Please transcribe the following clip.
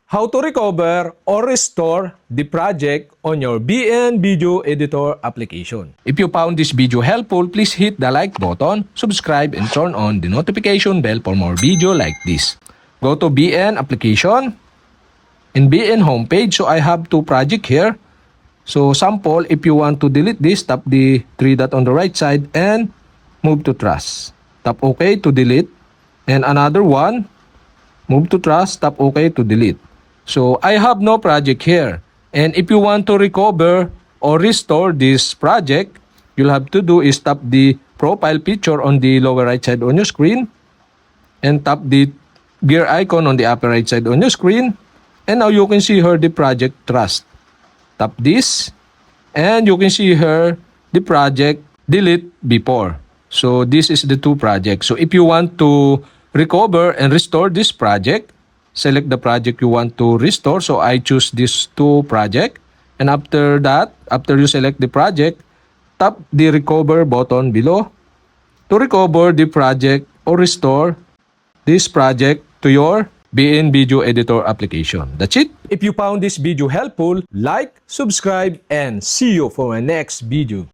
How to recover or restore the project on your BN Video Editor application. If you found this video helpful, please hit the like button, subscribe, and turn on the notification bell for more video like this. Go to BN application. In BN homepage, so I have two projects here. So sample, if you want to delete this, tap the three dot on the right side and move to trust. Tap OK to delete. And another one, move to trust, tap OK to delete. So I have no project here. And if you want to recover or restore this project, you'll have to do is tap the profile picture on the lower right side on your screen and tap the gear icon on the upper right side on your screen. And now you can see here the project trust. Tap this and you can see here the project delete before. So this is the two projects. So if you want to recover and restore this project, select the project you want to restore. So I choose these two projects. And after that, after you select the project, tap the recover button below to recover the project or restore this project to your BN Video Editor application. That's it. If you found this video helpful, like, subscribe, and see you for my next video.